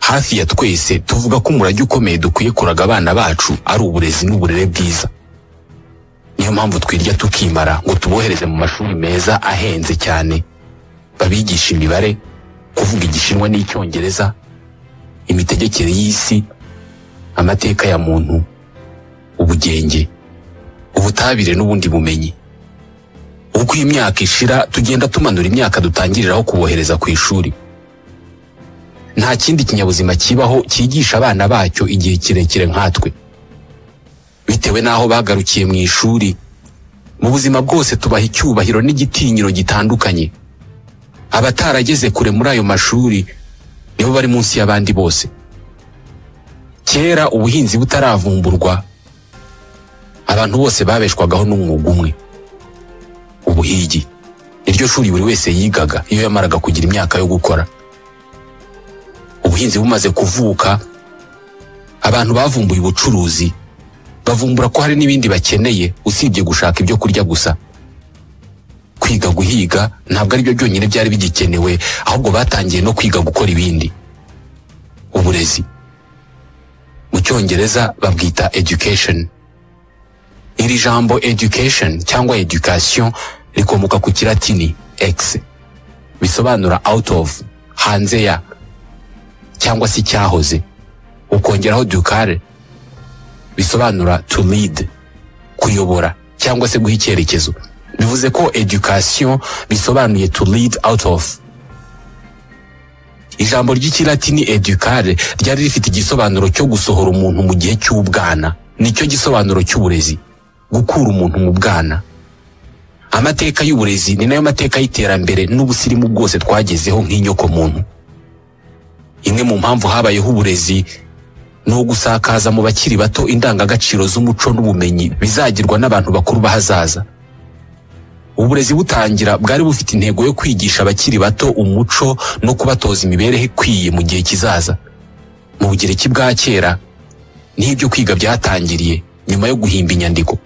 hafi ya twese tuvuga ko umurage ukomeye dukwiye kuraga abana bacu ari uburezi n'uburere bwiza. Niyo mpamvu twirya tukimara ngo tubohereze mu mashuri meza ahenze cyane, babigisha imibare, kuvuga igishinwa n'icyongereza, imitegekere y'isi, amateka ya muntu, ubugenge, ubutabire n'ubundi bumenyi. Uko imyaka ishira tugenda tumanura imyaka dutangiriraho kubohereza ku ishuri. Nta kindi kinyabuzima kibaho cyigisha abana bacyo igihe kirekire nkatwe. Bitewe n'aho bagarukiye mu ishuri, mu buzima bwose tubaha icyubahiro n'igitinyiro gitandukanye. Abatarageze kure muri ayo mashuri nibo bari munsi y'abandi bose. Kera ubuhinzi butaravumburwa, abantu bose babeshwagaho n'umwuga umwe, ubuhigi. Iryo shuri buri wese yigaga iyo yamaraga kugira imyaka yo gukora. Ubuhinzi bumaze kuvuka, abantu bavumbuye ubucuruzi, bavumbura ko hari n'ibindi bakeneye usibye gushaka ibyo kurya gusa. Kwiga guhiga ntabwo ari byo byonyine byari bigikenewe, ahubwo batangiye no kwiga gukora ibindi. Uburezi mu cyongereza babwita education. Iri jambo education cyangwa education rikomoka ku kilatini ex, bisobanura out of, hanze ya, cyangwa se cyahoze. Ukongeraho dukare, bisobanura to lead, kuyobora cyangwa se guha icyerekezo. Bivuze ko education bisobanuye to lead out of. Ijambo ry'ikilatini educare ryari rifite igisobanuro cyo gusohora umuntu mu gihe cy'ubwana. Nicyo gisobanuro cy'uburezi, gukura umuntu mu bwana. Amateka y'uburezi ni nayo mateka y'iterambere n'ubusirimu bwose twagezeho nk'inyoko muntu. Imwe mu mpamvu habayeho uburezi ni ugusakaza mu bakiri bato indangagaciro z'umuco n'ubumenyi bizagirwa n'abantu bakuru bahazaza. Uburezi butangira bwari bufite intego yo kwigisha abakiri bato umuco no kubatoza imibereho ikwiye mu gihe kizaza. Mu Bugereki bwa kera niho ibyo kwiga byatangiriye nyuma yo guhimba inyandiko.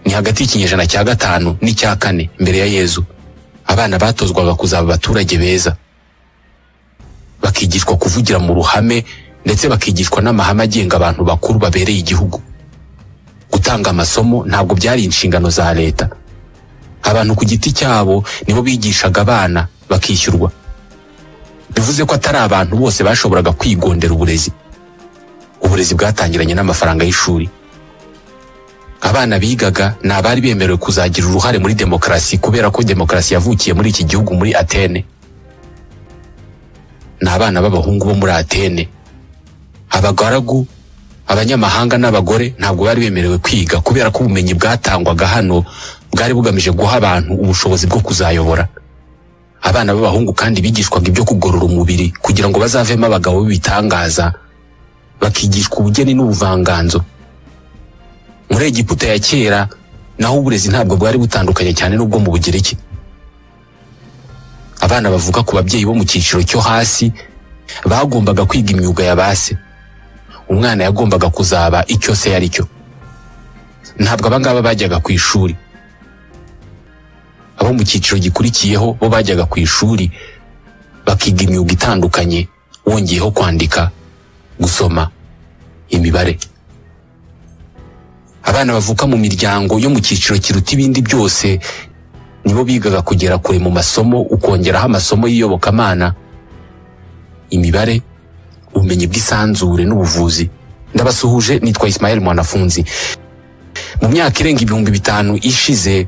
Ni hagati y'ikinyejana cya 5 n'icya 4 mbere ya Yezu. Abana batozwaga kuzaba abaturage beza, bakigishwa kuvugira mu ruhame, ndetse bakigishwa n'amahame agenga abantu bakuru babereye igihugu. Gutanga amasomo ntabwo byari inshingano za leta. Abantu ku giti cyabo nibo bigishaga abana bakishyurwa. Bivuze ko atari abantu bose bashoboraga kwigondera uburezi. Uburezi bwatangiranye n'amafaranga y'ishuri. Abana bigaga ni abari bemerewe kuzagira uruhare muri demokarasi, kubera ko demokarasi yavukiye muri iki gihugu, muri Atene. Ni abana b'abahungu bo muri Atene. Abagaragu, abanyamahanga n'abagore ntabwo bari bemerewe kwiga, kubera ko ubumenyi bwatangwaga hano bwari bugamije guha abantu ubushobozi bwo kuzayobora. Abana b'abahungu kandi bigishwaga ibyo kugorora umubiri kugira ngo bazavemo abagabo b'ibitangaza, bakigishwa ubugeni n'ubuvanganzo. Muri Egiputa ya kera naho uburezi ntabwo bwari butandukanye cyane n'ubwo mu Bugereki. Abana bavuga ku babyeyi bo mu cyiciro cyo hasi bagombaga kwiga imyuga ya base. Umwana yagombaga kuzaba icyo se yari cyo. Ntabwo abangaba bajyaga ku ishuri. Abo mu cyiciro gikurikiyeho bo bajyaga ku ishuri bakiga imyuga itandukanye, wongeyeho kwandika, gusoma, imibare. Abana bavuka mu miryango yo mu cyiciro kiruta ibindi byose nibo bigaga kugera kure mu masomo, ukongeraho amasomo y'iyobokamana, imibare, ubumenyi bw'isanzure n'ubuvuzi. Ndabasuhuje, nitwa Ismael Mwanafunzi. Mu myaka irenga 5,000 ishize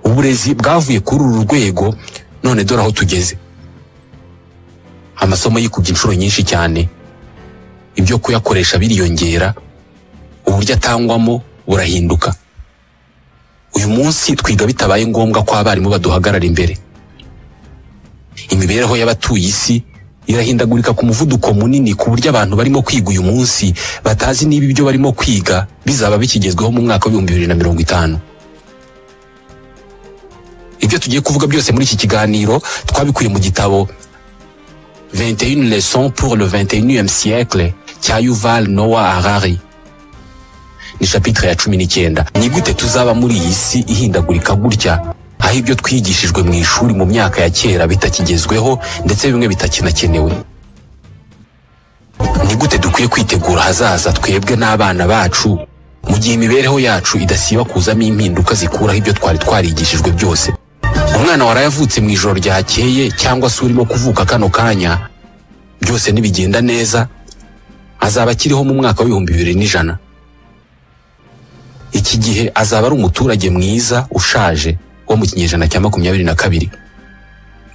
uburezi bwavuye kuri uru rwego, none dore aho tugeze. Amasomo yikubye inshuro nyinshi cyane, ibyo kuyakoresha biriyongera, uburyo atangwamo burahinduka. Uyu munsi twiga bitabaye ngombwa ko abarimu baduhagarara imbere. Imibereho y'abatuye isi irahindagurika ku muvuduko munini, ku buryo abantu barimo kwiga uyu munsi batazi niba ibyo barimo kwiga bizaba bikigezweho mu mwaka wa 2050. Ibyo tugiye kuvuga byose muri iki kiganiro twabikuye mu gitabo 21 leçons pour le 21e siècle cya Yuval Noah Harari. Ni chapitre ya 19. Ni gute tuzaba muri iyi si ihindagurika gutya, aho ibyo twigishijwe mu ishuri mu myaka ya kera bitakigezweho ndetse bimwe bitakinakenewe. gute dukwiye kwitegura hazaza twebwe n'abana bacu mu gihe imibereho yacu idasiba kuzamo impinduka zikuraho ibyo twari twarigishijwe byose? Umwana warayavutse mu ijoro ryakeye cyangwa se urimo kuvuka kano kanya, byose nibigenda neza azaba akiriho mu mwaka w'2100. Iki gihe azaba ari umuturage mwiza ushaje wo mu kinyejana cya 22.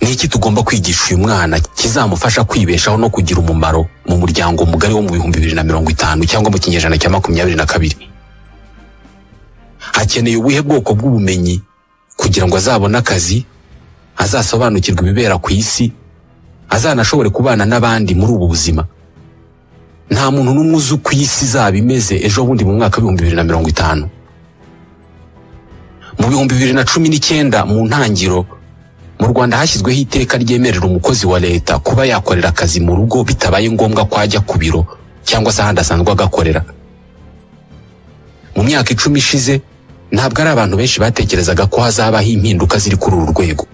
Ni iki tugomba kwigisha uyu mwana kizamufasha kwibeshaho no kugira umumaro mu muryango mugari wo mu 2050 cyangwa mu kinyejana cya 22? Hakeneye ubuhe bwoko bw'ubumenyi kugira ngo azabone akazi, azasobanukirwe ibibera ku isi, azanashobore kubana n'abandi muri ubu buzima? Nta muntu n'umwe uzi uko isi izaba imeze ejo bundi mu mwaka w'2050. Mu 2019 mu ntangiro mu Rwanda hashyizweho iteka ryemerera umukozi wa leta kuba yakorera akazi mu rugo bitabaye ngombwa ko ajya ku biro cyangwa se ahandi asanzwe agakorera. Mu myaka 10 ishize ntabwo ari abantu benshi batekerezaga ko hazabaho impinduka ziri kuri uru rwego.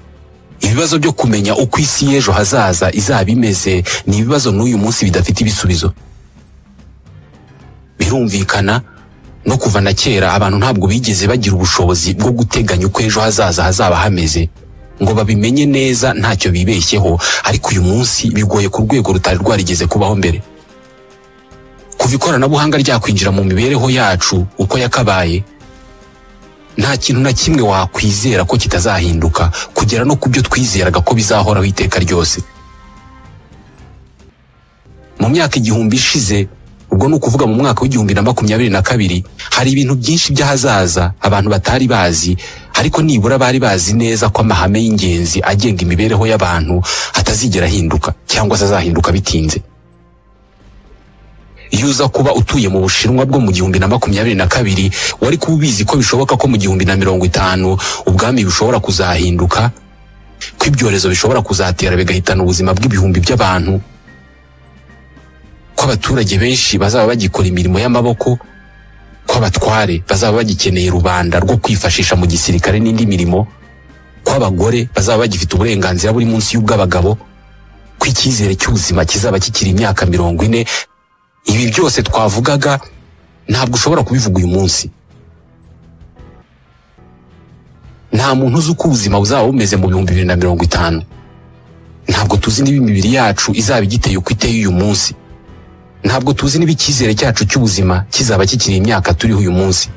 Ibibazo byo kumenya uko isi y'ejo hazaza izaba imeze ni ibibazo n'uyu munsi bidafite ibisubizo. Birumvikana no kuva na kera abantu ntabwo bigeze bagira ubushobozi bwo guteganya uko ejo hazaza hazaba hameze ngo babimenye neza ntacyo bibeshyeho, ariko uyu munsi bigoye ku rwego rutari rwarigeze kubaho mbere. Kuva ikoranabuhanga ryakwinjira mu mibereho yacu uko yakabaye, nta kintu na kimwe wakwizera ko kitazahinduka kugera no kubyo twizeraga ko bizahoraho iteka ryose. Mu myaka 1000 ishize, ubwo ni ukuvuga mu mwaka w'2022, hari ibintu byinshi by'ahazaza abantu batari bazi, ariko nibura bari bazi neza ko amahame y'ingenzi agenga imibereho y'abantu atazigera ahinduka cyangwa se azahinduka bitinze. Iyo uza kuba utuye mu Bushinwa bwo mu 2022, wari kuba ubizi ko bishoboka ko mu 2050 ubwami bushobora kuzahinduka, ko ibyorezo bishobora kuzatera bigahitana ubuzima bw'ibihumbi by'abantu, ko abaturage benshi bazaba bagikora imirimo y'amaboko, ko abatware bazaba bagikeneye rubanda rwo kwifashisha mu gisirikare n'indi mirimo, ko abagore bazaba bagifite uburenganzira buri munsi y'ubw'abagabo, ko icyizere cy'ubuzima kizaba kikiri imyaka 40. Ibi byose twavugaga ntabwo ushobora kubivuga uyu munsi. Nta muntu uzi uko ubuzima buzaba bumeze mu 2050. Ntabwo tuzi niba imibiri yacu izaba igiteye uko iteye uyu munsi. Ntabwo tuzi niba icyizere cyacu cy'ubuzima kizaba kikiri imyaka turiho uyu munsi.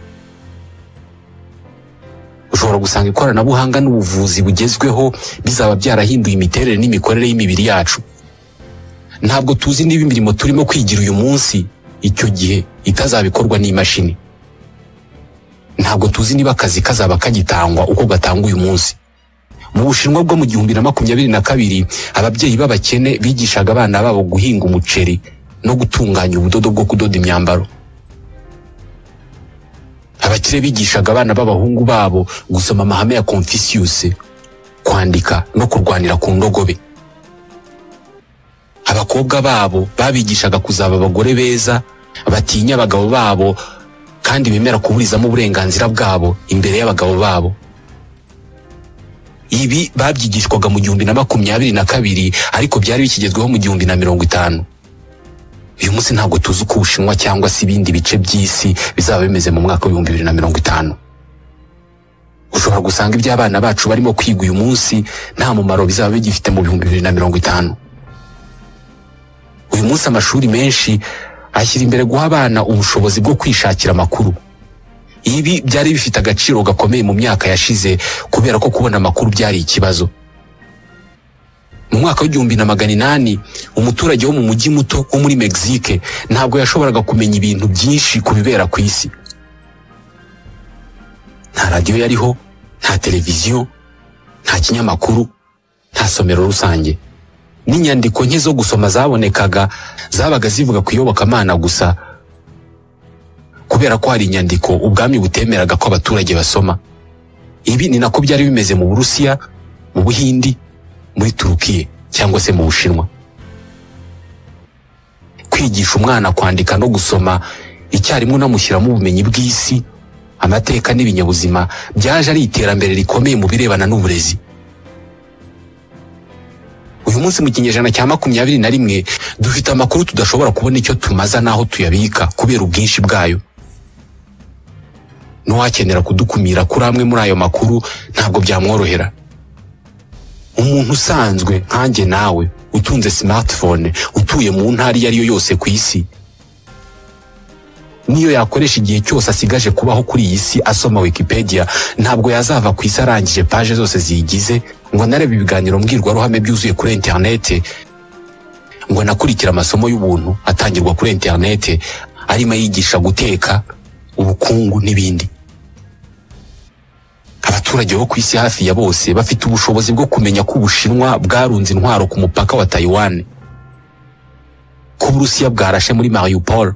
Ushobora gusanga ikoranabuhanga n'ubuvuzi bugezweho bizaba byarahinduye imiterere n'imikorere y'imibiri yacu. Ntabwo tuzi niba imirimo turimo kwigira uyu munsi icyo gihe itazabikorwa n'imashini. Ntabwo tuzi niba akazi kazaba kagitangwa uko gatangwa uyu munsi. Mu Bushinwa bwo mu 2022, ababyeyi b'abakene bigishaga abana babo guhinga umuceri no gutunganya ubudodo bwo kudoda imyambaro. Abakire bigishaga abana b'abahungu babo gusoma amahame ya Confucius, kwandika no kurwanira ku ndogobe. Abakobwa babo babigishaga kuzaba abagore beza, batinya abagabo babo kandi bemera kuburizamo uburenganzira bwabo imbere y'abagabo babo. Ibi babyigishwaga mu 2022, ariko byari bikigezweho mu 2050. Uyu munsi ntabwo tuzi uko Ubushinwa cyangwa se ibindi bice by'isi bizaba bimeze mu mwaka w'2050. Ushobora gusanga iby'abana bacu barimo kwiga uyu munsi nta mumaro bizaba bigifite mu 2050. Uyu munsi amashuri menshi ashyira imbere guha abana ubushobozi bwo kwishakira amakuru. Ibi byari bifite agaciro gakomeye mu myaka yashize kubera ko kubona amakuru byari ikibazo. Mu mwaka w'1800, umuturage wo mu mujyi muto wo muri Mexique ntabwo yashoboraga kumenya ibintu byinshi ku bibera ku isi. Nta radio yariho, nta televiziyo, nta kinyamakuru, nta somero rusange. N'inyandiko nke zo gusoma zabonekaga zabaga zivuga ku iyobokamana gusa, kubera ko hari inyandiko ubwami butemeraga ko abaturage basoma. Ibi ni nako byari bimeze mu Burusiya, mu Buhindi, muri Turukiye cyangwa se mu Bushinwa. Kwigisha umwana kwandika no gusoma icyarimwe unamushyiramo ubumenyi bw'isi, amateka n'ibinyabuzima byaje ari iterambere rikomeye mu birebana n'uburezi. Uyu munsi mu kinyejana cya 21 dufite amakuru tudashobora kubona icyo tumaza naho tuyabika kubera ubwinshi bwayo. N'uwakenera kudukumira kuri amwe muri ayo makuru ntabwo byamworohera. Umuntu usanzwe nkanjye nawe utunze smartphone utuye mu ntara iyo ariyo yose ku isi, niyo yakoresha igihe cyose asigaje kubaho kuri iyi si asoma Wikipedia, ntabwo yazava ku isi arangije page zose ziyigize ngo narebe ibiganiro mbwirwaruhame byuzuye kuri internet, ngo nakurikira amasomo y'ubuntu atangirwa kuri internet arimo yigisha guteka, ubukungu n'ibindi. Abaturage bo ku isi hafi ya bose bafite ubushobozi bwo kumenya ko Ubushinwa bwarunze intwaro ku mupaka wa Taiwan, ko Uburusiya bwarashe muri Mariupol,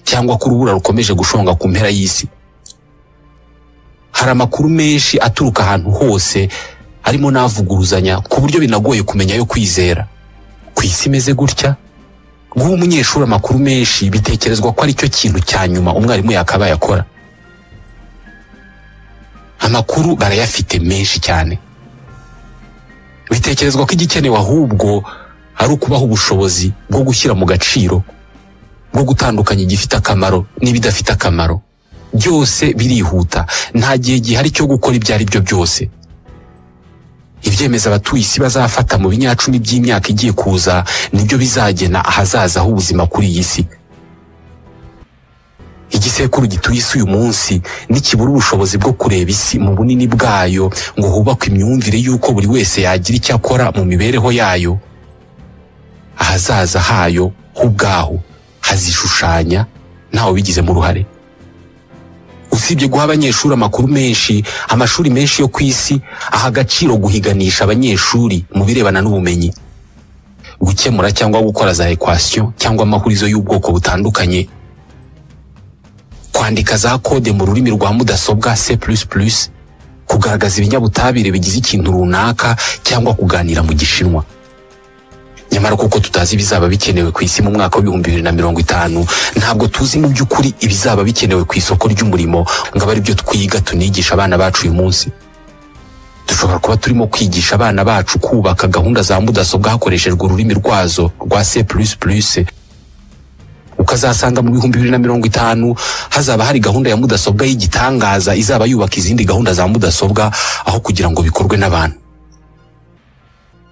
cyangwa ko urubura rukomeje gushonga ku mpera y'isi. Hari amakuru menshi aturuka ahantu hose arimo navuguruzanya ku buryo binagoye kumenya yo kwizera. Ku isi imeze gutya, guha umunyeshuri amakuru menshi bitekerezwa ko ari cyo kintu cya nyuma umwarimu yakabaye akora. Amakuru barayafite menshi cyane, bitekerezwa ko igikenewe ahubwo ari ukubaho ubushobozi bwo gushyira mu gaciro, bwo gutandukanya igifite akamaro n'ibidafite akamaro. Byose birihuta, nta gihe gihari cyo gukora ibyo ari byo byose. Ibyemeza abatuye isi bazafata mu binyacumi by'imyaka igiye kuza nibyo bizagena ahazaza h'ubuzima kuri iyi si. Igisekuru gituye isi uyu munsi nikibura ubushobozi bwo kureba isi mu bunini bwayo ngo hubakwe imyumvire y'uko buri wese yagira icyo akora mu mibereho yayo, ahazaza hayo h'ubwaho hazishushanya ntawe bigizemo uruhare. Usibye guha abanyeshuri amakuru menshi, amashuri menshi yo ku isi aha agaciro guhiganisha abanyeshuri mu birebana n'ubumenyi, gukemura cyangwa gukora za equation cyangwa amahurizo y'ubwoko butandukanye, kwandika za kode mu rurimi rwa mudasobwa C++, kugaragaza ibinyabutabire bigize ikintu runaka cyangwa kuganira mu Gishinwa. Nyamara kuko tutazi ibizaba bikenewe ku isi mu mwaka wa 2050, ntabwo tuzi mu by'ukuri ibizaba bikenewe ku isoko ry'umurimo ngo ari byo twiga tunigisha abana bacu uyu munsi. Dushobora kuba turimo kwigisha abana bacu kubaka gahunda za mudasobwa hakoreshejwe ururimi rwazo rwa C++, ukazasanga mu 2050 hazaba hari gahunda ya mudasobwa y'igitangaza izaba yubaka izindi gahunda za mudasobwa aho kugira ngo bikorwe n'abantu.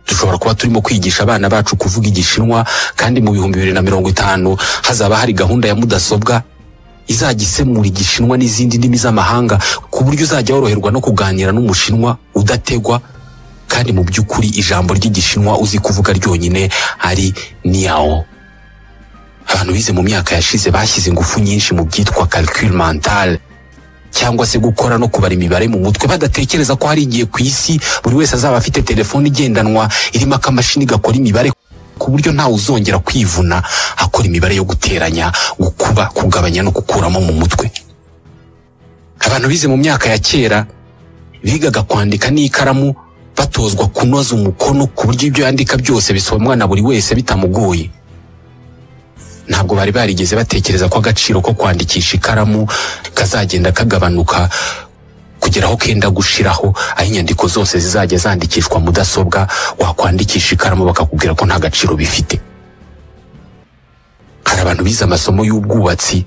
Dushobora kuba turimo kwigisha abana bacu kuvuga Igishinwa, kandi mu 2050 hazaba hari gahunda ya mudasobwa izagisemura Igishinwa n'izindi ndimi z'amahanga ku buryo uzajya woroherwa no kuganira n'Umushinwa udategwa, kandi mu by'ukuri ijambo ry'Igishinwa uzi kuvuga ryonyine ari niao. Abantu bize mu myaka yashize bashyize ingufu nyinshi mu byitwa calcul mental, cyangwa se gukora no kubara imibare mu mutwe, badatekereza ko hari igihe ku isi buri wese azaba afite telefone igendanwa irimo akamashini gakora imibare ku buryo ntawe uzongera kwivuna akora imibare yo guteranya, gukuba, kugabanya no gukuramo mu mutwe. Abantu bize mu myaka ya kera bigaga kwandika n'ikaramu, batozwa kunoza umukono ku buryo ibyo yandika byose bisomwa na buri wese bitamugoye. Ntabwo bari barigeze batekereza ko agaciro ko kwandikisha ikaramu kazagenda kagabanuka kugera aho kenda gushiraho, aho inyandiko zose zizajya zandikishwa mudasobwa, wakwandikisha ikaramu bakakubwira ko nta gaciro bifite. Hari abantu bize amasomo y'ubwubatsi,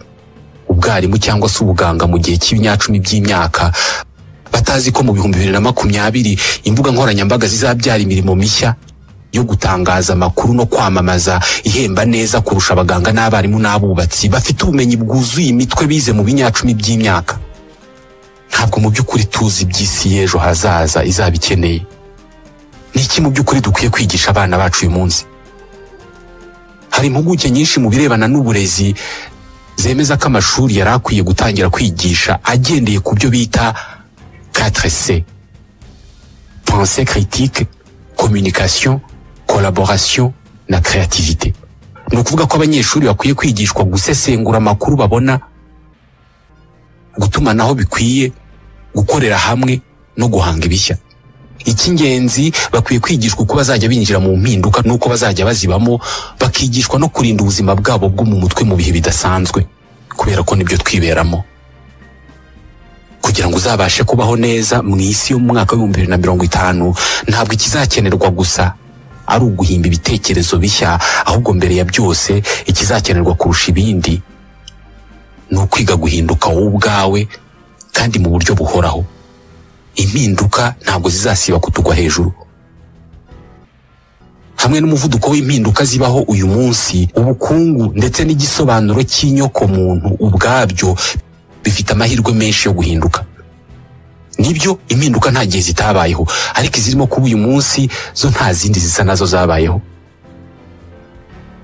ubwarimu cyangwa se ubuganga mu gihe cy'ibinyacumi by'imyaka, batazi ko mu 2020 imbuga nkoranyambaga zizabyara imirimo mishya yo gutangaza amakuru no kwamamaza ihemba neza kurusha abaganga n'abarimu n'abubatsi bafite ubumenyi bwuzuye imitwe bize mu binyacumi by'imyaka. Ntabwo mu by'ukuri tuzi by'isi y'ejo hazaza izaba ikeneye. Ni iki mu by'ukuri dukwiye kwigisha abana bacu uyu munsi? Hari impuguke nyinshi mu birebana n'uburezi zemeza ko amashuri yari akwiye gutangira kwigisha agendeye ku byo bita 4C: pensée critique, communication, collaboration na créativité. Ni ukuvuga ko abanyeshuri bakwiye kwigishwa gusesengura amakuru babona, gutumanaho bikwiye, gukorera hamwe no guhanga ibishya. Icy'ingenzi bakwiye kwigishwa uko bazajya binjira mu mpinduka n'uko bazajya bazibamo, bakigishwa no kurinda ubuzima bwabo bwo mu mutwe mu bihe bidasanzwe, kubera ko nibyo twiberamo. Kugira ngo uzabashe kubaho neza mu isi yo mu mwaka wa 2050, ntabwo ikizakenerwa gusa ari uguhimba ibitekerezo bishya, ahubwo mbere ya byose ikizakenerwa kurusha ibindi ni ukwiga guhinduka wowe ubwawe kandi mu buryo buhoraho. Impinduka ntabwo zizasiba kutugwa hejuru. Hamwe n'umuvuduko w'impinduka zibaho uyu munsi, ubukungu ndetse n'igisobanuro cy'inyoko muntu ubwabyo bifite amahirwe menshi yo guhinduka. Nibyo impinduka nta gihe zitabayeho, ariko izirimo kuba uyu munsi zo nta zindi zisa nazo zabayeho.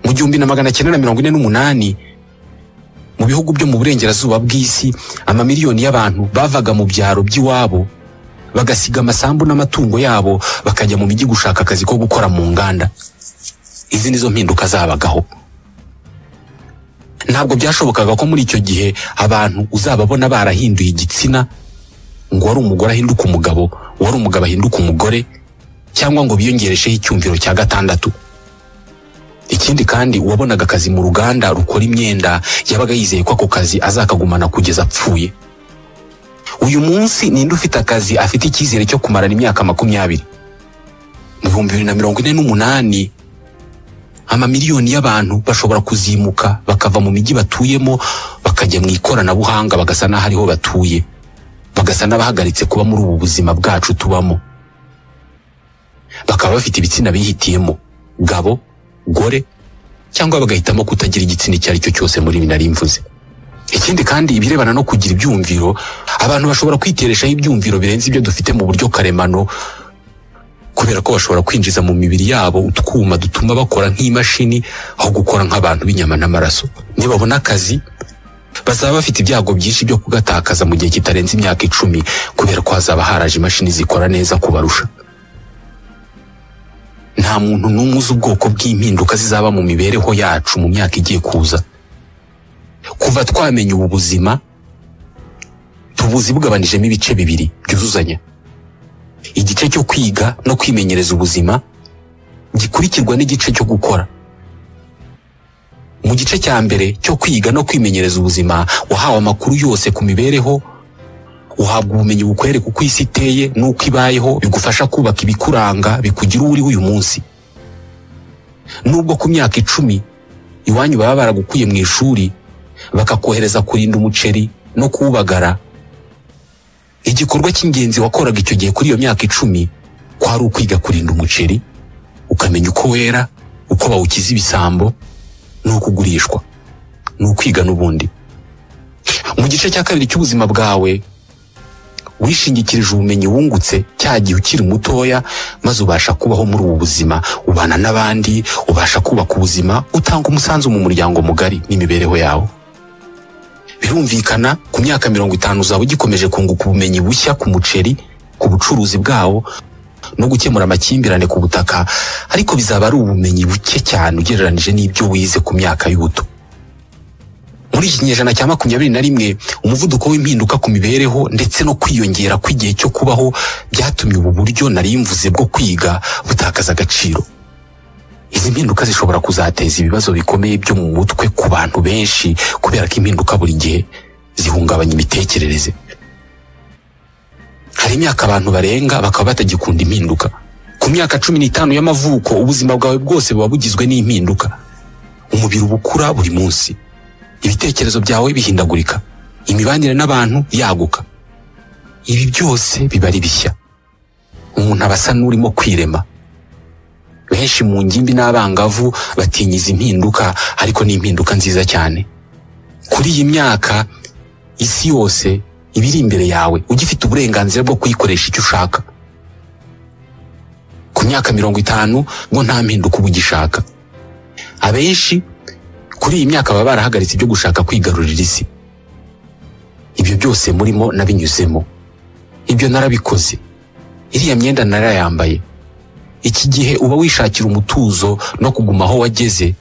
Mu 1948 mu bihugu byo mu burengerazuba bw'isi, amamiliyoni y'abantu bavaga mu byaro by'iwabo bagasiga amasambu n'amatungo yabo bakajya mu mijyi gushaka akazi ko gukora mu nganda. Izi nizo mpinduka zabagaho. Ntabwo byashobokaga ko muri icyo gihe abantu uzababona barahinduye igitsina, ngo wari umugore ahinduka umugabo, wari umugabo ahinduka umugore, cyangwa ngo biyongeresheho icyumviro cya gatandatu. Ikindi kandi uwabonaga akazi mu ruganda rukora imyenda yabaga yizeye ko ako kazi azakagumana kugeza apfuye. Uyu munsi ninde ufite akazi afite icyizere cyo kumarana imyaka 20? Mu 2048 amamiliyoni y'abantu bashobora kuzimuka bakava mu mijyi batuyemo bakajya mu ikoranabuhanga, bagasa naho ariho batuye, bagasa n'abahagaritse kuba muri ubu buzima bwacu tubamo. Bakaba bafite ibitsina bihitiyemo, gabo, gore, cyangwa bagahitamo kutagira igitsina icyo ari cyo cyose muri binari mvuze. Ikindi kandi ibirebana no kugira ibyumviro, abantu bashobora kwitereshaho ibyumviro birenze ibyo dufite mu buryo karemano, kubera ko bashobora kwinjiza mu mibiri yabo utwuma dutuma bakora nk'imashini aho gukora nk'abantu b'inyama n'amaraso. Nibabona akazi bazaba bafite ibyago byinshi byo kugatakaza mu gihe kitarenze imyaka 10, kubera ko hazaba haraje imashini zikora neza kubarusha. Nta muntu n'umwe uzi ubwoko bw'impinduka zizaba mu mibereho yacu mu myaka igiye kuza. Kuva twamenya ubu buzima, tubuzi bugabanijemo ibice bibiri byuzuzanya. Igice cyo kwiga no kwimenyereza ubuzima gikurikirwa n'igice cyo gukora. Mu gice cya mbere cyo kwiga no kwimenyereza ubuzima, wahawe amakuru yose ku mibereho, uhabwa ubumenyi bukwereka uko isi iteye n'uko ibayeho, bigufasha kubaka ibikuranga bikugira uri uyu munsi. Nubwo ku myaka 10 iwanyu baba baragukuye mu ishuri bakakohereza kurinda umuceri no kuwubagara, igikorwa cy'ingenzi wakoraga icyo gihe kuri iyo myaka 10 kwari ukwiga kurinda umuceri, ukamenya uko wera, uko bawukiza ibisambo, n'uko ugurishwa, n'ukwiga n'ubundi. Mu gice cya kabiri cy'ubuzima bwawe wishingikirije ubumenyi wungutse cyagiye ukiri mutoya, maze ubasha kubaho muri ubu buzima, ubana n'abandi, ubasha kubaka ubuzima, utanga umusanzu mu muryango mugari n'imibereho yawe. Birumvikana ku myaka 50 uzaba ugikomeje kunguka ubumenyi bushya ku muceri, ku bucuruzi bwawo no gukemura amakimbirane ku butaka, ariko bizaba ari ubumenyi buke cyane ugereranije n'ibyo wize ku myaka y'ubuto. Muri iki kinyejana cya 21 umuvuduko w'impinduka ku mibereho ndetse no kwiyongera kw'igihe cyo kubaho byatumye ubu buryo nari mvuze bwo kwiga butakaza agaciro. Izi mpinduka zishobora kuzateza ibibazo bikomeye byo mu mutwe ku bantu benshi, kubera ko impinduka buri gihe zihungabanya imitekerereze. Hari imyaka abantu barenga bakaba batagikunda impinduka. Ku myaka 15 y'amavuko ubuzima bwawe bwose buba bugizwe n'impinduka. Umubiri ubukura buri munsi, ibitekerezo byawe bihindagurika, imibanire n'abantu yaguka. Ibi byose biba ari bishya. Umuntu abasa n'urimo kwirema. Benshi mu ngimbi n'abangavu batinyiza impinduka, ariko ni impinduka nziza cyane. Kuri iyi myaka isi yose ibiri imbere yawe, ugifite uburenganzira bwo kuyikoresha icyo ushaka. Ku myaka 50 ngo nta mpinduka ubugishaka. Abenshi kuri iyi myaka baba barahagaritse ibyo gushaka kwigarurira isi. Ibyo byose murimo nabinyuzemo, ibyo narabikoze, iriya myenda narayambaye. Iki gihe uba wishakira umutuzo no kuguma aho wageze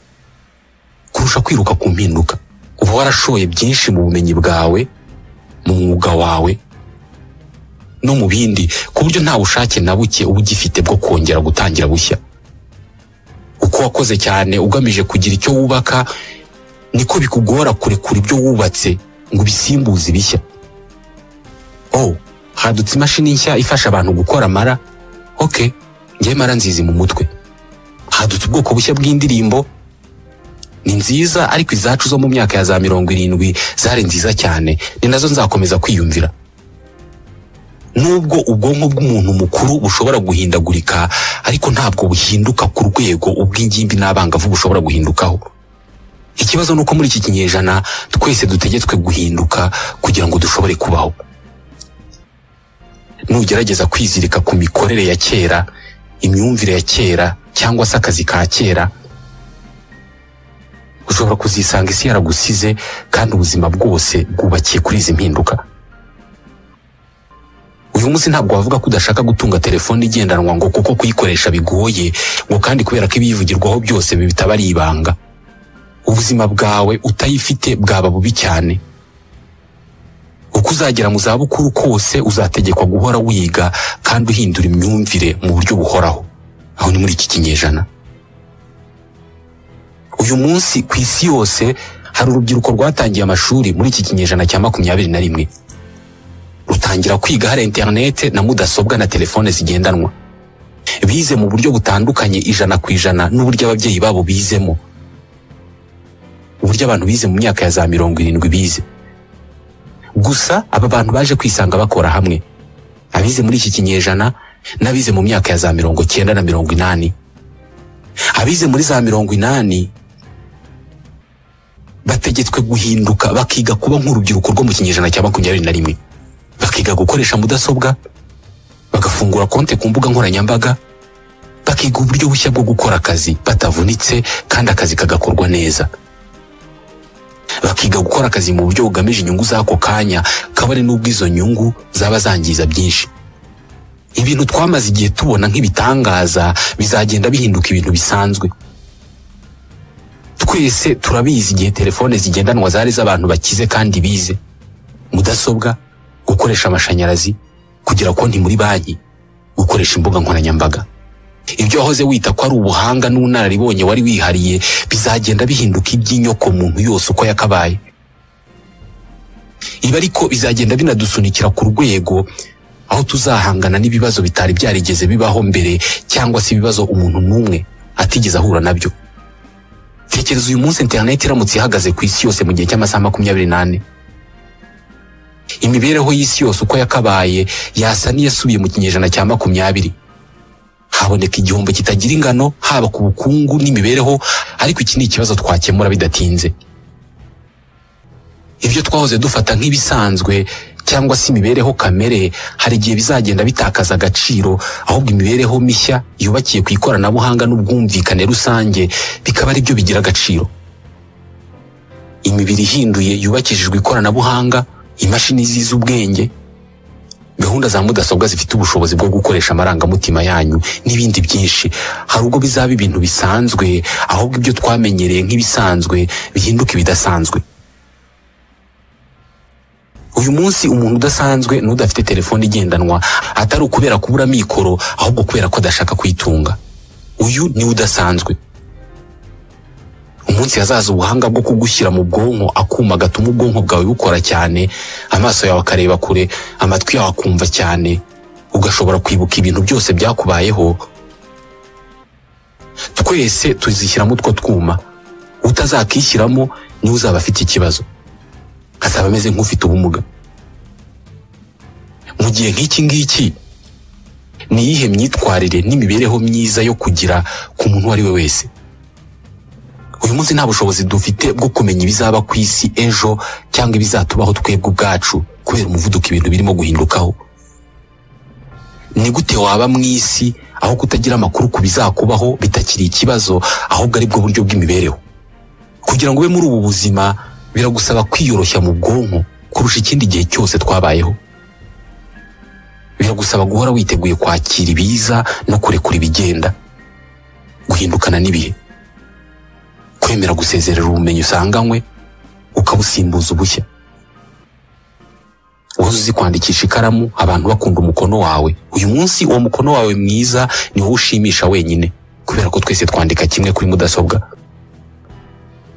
kurusha kwiruka ku mpinduka. Uba warashoye byinshi mu bumenyi bwawe, mu mwuga wawe no mu bindi, ku buryo nta bushake na buke uba ugifite bwo kongera gutangira bushya. Uko wakoze cyane ugamije kugira icyo wubaka, niko bikugora kurekura ibyo wubatse ngo bisimbuze ibishya. Hadutse imashini nshya ifasha abantu gukora amara. Okay, ngiye mara nzizi mu mutwe. hadutse ubwoko bushya bw'indirimbo ni nziza, ariko izacu zo mu myaka ya za 70 zari nziza cyane, ni nazo nzakomeza kwiyumvira. Nubwo ubwonko bw'umuntu mukuru bushobora guhindagurika, ariko ntabwo buhinduka ku rwego ubw'ingimbi n'abangavu bushobora guhindukaho. Ikibazo nuko muri iki kinyejana twese dutegetswe guhinduka kugira ngo dushobore kubaho. Nugerageza kwizirika ku mikorere ya kera, imyumvire ya kera, cyangwa se akazi ka kera, ushobora kuzisanga isi yaragusize kandi ubuzima bwose bwubakiye kuri izi mpinduka. Uyu munsi ntabwo wavuga ko udashaka gutunga telefone igendanwa ngo kuko kuyikoresha bigoye, ngo kandi kubera ko ibiyivugirwaho byose bitaba ari ibanga. Ubuzima bwawe utayifite bwaba bubi cyane. Uko uzagera mu zabukuru kose uzategekwa guhora wiga kandi uhindura imyumvire mu buryo buhoraho. Aho ni muri iki kinyejana. Uyu munsi ku isi yose hari urubyiruko rwatangiye amashuri muri iki kinyejana cya 21. Rutangira kwiga hari internet na mudasobwa na telefone zigendanwa. Bize mu buryo butandukanye 100% n'uburyo ababyeyi babo bizemo. Uburyo abantu bize mu myaka ya za 70 bize. Gusa aba bantu baje kwisanga bakora hamwe. Abize muri iki kinyejana n'abize mu myaka ya za 90 na 80. Abize muri za 80 bategetswe guhinduka bakiga kuba nk'urubyiruko rwo mu kinyejana cya 21. Bakiga gukoresha mudasobwa, bagafungura konte ku mbuga nkoranyambaga, bakiga uburyo bushya bwo gukora akazi batavunitse kandi akazi kagakorwa neza. Bakiga gukora akazi mu buryo bugamije inyungu z'ako kanya, kabone n'ubwo izo nyungu zaba zangiza byinshi. Ibintu twamaze igihe tubona nk'ibitangaza bizagenda bihinduka ibintu bisanzwe. Twese turabizi igihe telefone zigendanwa zari z'abantu bakize kandi bize. Mudasobwa, gukoresha amashanyarazi, kugira konti muri banki, gukoresha imbuga nkoranyambaga. Ibyo wahoze wita ko ari ubuhanga n'unararibonye wari wihariye bizagenda bihinduka iby'inyoko muntu yose uko yakabaye. Ibi ariko bizagenda binadusunikira ku rwego aho tuzahangana n'ibibazo bitari byarigeze bibaho mbere, cyangwa se ibibazo umuntu n'umwe atigeze ahura nabyo. Tekereza uyu munsi internet iramutse ihagaze ku isi yose mu gihe cy'amasaha 24. Imibereho y'isi yose uko yakabaye yasa n'iyasubiye mu kinyejana cya 20. Haboneka igihombo kitagira ingano haba ku bukungu n'imibereho, ariko iki ni ikibazo twakemura bidatinze. Ibyo twahoze dufata nk'ibisanzwe cyangwa se imibereho kamere, hari igihe bizagenda bitakaza agaciro, ahubwo imibereho mishya yubakiye ku ikoranabuhanga n'ubwumvikane rusange bikaba ari byo bigira agaciro. Imibiri ihinduye yubakishijwe ikoranabuhanga, imashini zizi ubwenge, gahunda za mudasobwa zifite ubushobozi bwo gukoresha amarangamutima yanyu n'ibindi byinshi, hari ubwo bizaba ibintu bisanzwe, ahubwo ibyo twamenyereye nk'ibisanzwe bihinduka ibidasanzwe. Uyu munsi umuntu udasanzwe n'udafite telefone igendanwa atari ukubera kubura mikoro, ahubwo kubera ko adashaka kwitunga. Uyu ni udasanzwe. Umunsi hazaza ubuhanga bwo kugushyira mu bwonko akuma gatuma ubwonko bwawe bukora cyane, amaso yawe akareba kure, amatwi yawe akumva cyane, ugashobora kwibuka ibintu byose byakubayeho. Twese tuzishyiramo utwo twuma. Utazakishyiramo ni uzaba afite ikibazo, azaba ameze nk'ufite ubumuga. Mu gihe nk'iki ngiki, ni iyihe myitwarire n'imibereho myiza yo kugira ku muntu ari we wese? Uyu munsi nta bushobozi dufite bwo kumenya ibizaba ku isi ejo cyangwa ibizatubaho twebwe ubwacu kubera umuvuduko ibintu birimo guhindukaho. Ni gute waba mu isi aho kutagira amakuru ku bizakubaho bitakiri ikibazo, ahubwo ari bwo buryo bw'imibereho? Kugira ngo ube muri ubu buzima biragusaba kwiyoroshya mu bwonko kurusha ikindi gihe cyose twabayeho. Biragusaba guhora witeguye kwakira ibiza no kurekura ibigenda, guhindukana n'ibihe, kwemera gusezerera ubumenyi usanganywe ukabusimbuza ubushya. Uhoze uzi kwandikisha ikaramu abantu bakunda umukono wawe, uyu munsi uwo mukono wawe mwiza ni wowe ushimisha wenyine, kubera ko twese twandika kimwe kuri mudasobwa.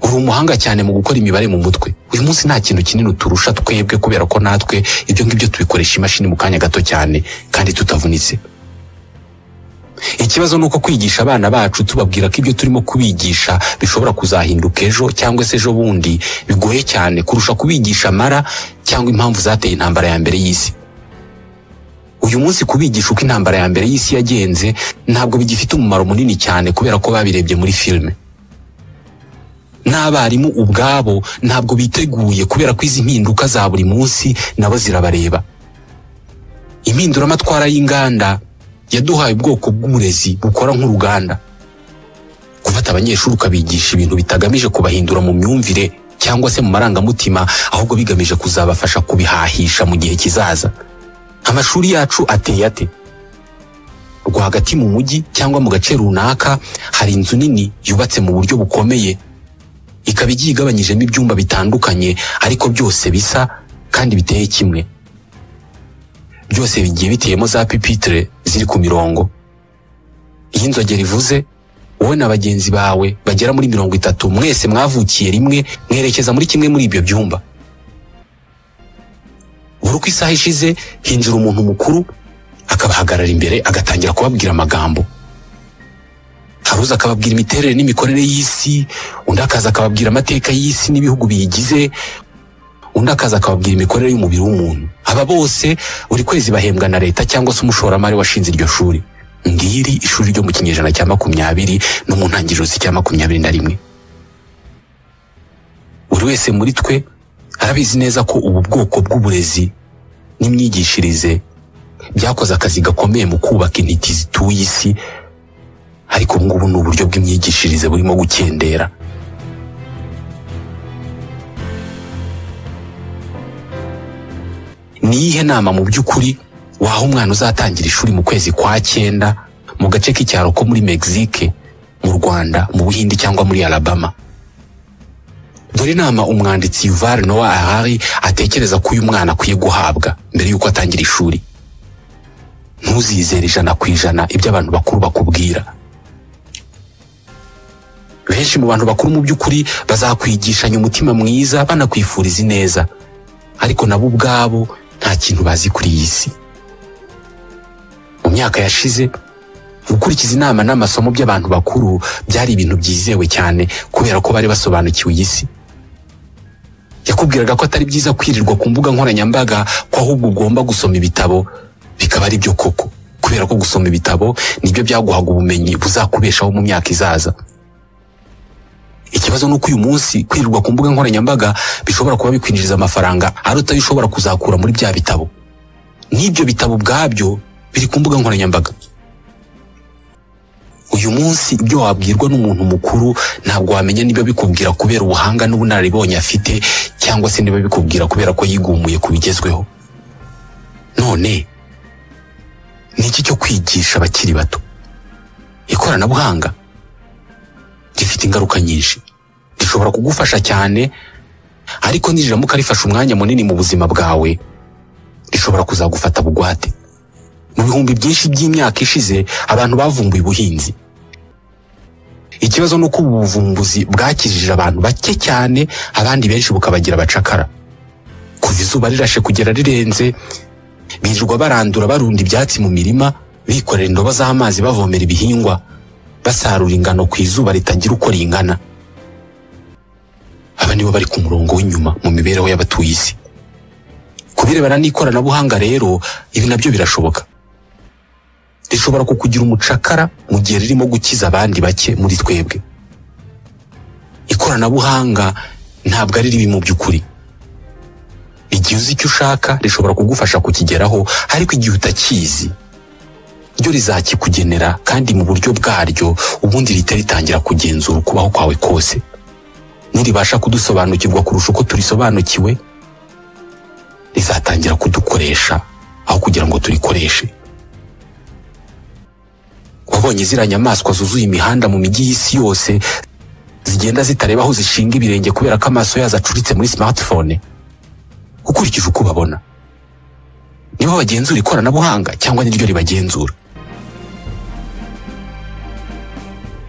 Uri umuhanga cyane mu gukora imibare mu mutwe, uyu munsi nta kintu kinini uturusha twebwe, kubera ko natwe ibyo ngibyo tubikoresha imashini mu kanya gato cyane kandi tutavunitse. Ikibazo nuko kwigisha abana bacu tubabwira ko ibyo turimo kubigisha bishobora kuzahinduka ejo cyangwa se ejo bundi bigoye cyane kurusha kubigisha amara cyangwa impamvu zateye intambara ya mbere y'isi. Uyu munsi kubigisha uko intambara ya mbere y'isi yagenze ntabwo bigifite umumaro munini cyane kubera ko babirebye muri filime. N'abarimu ubwabo ntabwo biteguye kubera ko izi mpinduka za buri munsi nabo zirabareba. Impinduramatwara y'inganda yaduhaye ubwoko bw'umurezi bukora nk'uruganda. Gufata abanyeshuri ukabigisha ibintu bitagamije kubahindura mu myumvire cyangwa se mu marangamutima, ahubwo bigamije kuzabafasha kubihahisha mu gihe kizaza. Amashuri yacu ateye ate? Rwagati mu mujyi cyangwa mu gace runaka hari inzu nini yubatse mu buryo bukomeye, ikaba igiye igabanyijemo ibyumba bitandukanye ariko byose bisa kandi biteye kimwe. Byose bigiye biteyemo za pipitre ziri ku mirongo. Iyi inzogera ivuze, wowe na bagenzi bawe bagera muri 30 mwese mwavukiye rimwe mwerekeza muri kimwe muri ibyo byumba. Buri uko isaha ishize hinjira umuntu mukuru akabahagarara imbere agatangira kubabwira amagambo. Haruza akababwira imiterere n'imikorere y'isi, undi akaza akababwira amateka y'isi n'ibihugu biyigize, undi akaza akababwira imikorere y'umubiri w'umuntu. Aba bose buri kwezi bahembwa na leta cyangwa se umushoramari washinze iryo shuri. Ngiri ishuri ryo mu kinyejana cya 20 no mu ntangiriro z'icya 21. Buri wese muri twe arabizi neza ko ubu bwoko bw'uburezi n'imyigishirize byakoze akazi gakomeye mu kubaka intiti zituye isi, ariko ubu ngubu n'uburyo bw'imyigishirize burimo gukendera. Niyihe nama mu by'ukuri waho umwana uzatangira ishuri mu kwezi kwa 9 mu gace k'icyaro ko muri Mexique, mu Rwanda, mu Buhindi cyangwa muri Alabama? Dore inama umwanditsi Yuval Noah Harari atekereza ko uyu mwana akwiye guhabwa mbere y'uko atangira ishuri. Ntuzizere 100% ibyo abantu bakuru bakubwira. Benshi mu bantu bakuru mu by'ukuri bazakwigishanya umutima mwiza banakwifuriza neza, ariko nabo ubwabo nta kintu bazi kuri iyi si. Mu myaka yashize gukurikiza inama n'amasomo by'abantu bakuru byari ibintu byizewe cyane kubera ko bari basobanukiwe iyi si. Yakubwiraga ko atari byiza kwirirwa ku mbuga nkoranyambaga, ko ahubwo ugomba gusoma ibitabo, bikaba ari byo koko, kubera ko gusoma ibitabo nibyo byaguhaga ubumenyi buzakubeshaho mu myaka izaza. Ikibazo nuko uyu munsi kwirirwa ku mbuga nkoranyambaga bishobora kuba bikwinjiriza amafaranga aruta bishobora kuzakura muri bya bitabo. N'ibyo bitabo bwabyo biri ku mbuga nkoranyambaga. Uyu munsi ibyo wabwirwa n'umuntu mukuru ntabwo wamenya niba bikubwira kubera ubuhanga n'ubunararibonye afite cyangwa se niba bikubwira kubera ko yigumuye kubigezweho. None ni iki cyo kwigisha abakiri bato? Ikoranabuhanga gifite ingaruka nyinshi. Rishobora kugufasha cyane, ariko niriramuka rifashe umwanya munini mu buzima bwawe rishobora kuzagufata bugwate. Mu bihumbi byinshi by'imyaka ishize abantu bavumbuye ubuhinzi. Ikibazo nuko ubu buvumbuzi bwakijije abantu bake cyane, abandi benshi bukabagira abacakara. Kuva izuba rirashe kugera rirenze, birirwa barandura barunda ibyatsi mu mirima, bikorera indobo z'amazi bavomera ibihingwa, basarura ingano ku izuba ritagira uko ringana. Aba nibo bari ku murongo w'inyuma mu mibereho y'abatuye isi. Kubirebana n'ikoranabuhanga rero, ibi nabyo birashoboka. Rishobora kukugira umucakara mu gihe ririmo gukiza abandi bake muri twebwe. Ikoranabuhanga ntabwo ari ribi mu by'ukuri. Igihe uzi icyo ushaka rishobora kugufasha kukigeraho, ariko igihe utakizi ryo rizakikugenera kandi mu buryo bwaryo, ubundi rihita ritangira kugenzura ukubaho kwawe kose. Niribasha kudusobanukirwa kurusha uko turisobanukiwe, rizatangira kudukoresha aho kugira ngo turikoreshe. Wabonye ziriya nyamaswa zuzuye imihanda mu mijyi y'isi yose zigenda zitareba aho zishinga ibirenge kubera ko amaso yazo acuritse muri smartphone? Ukurikije uko babona, nibo bagenzura ikoranabuhanga cyangwa niryo ribagenzura?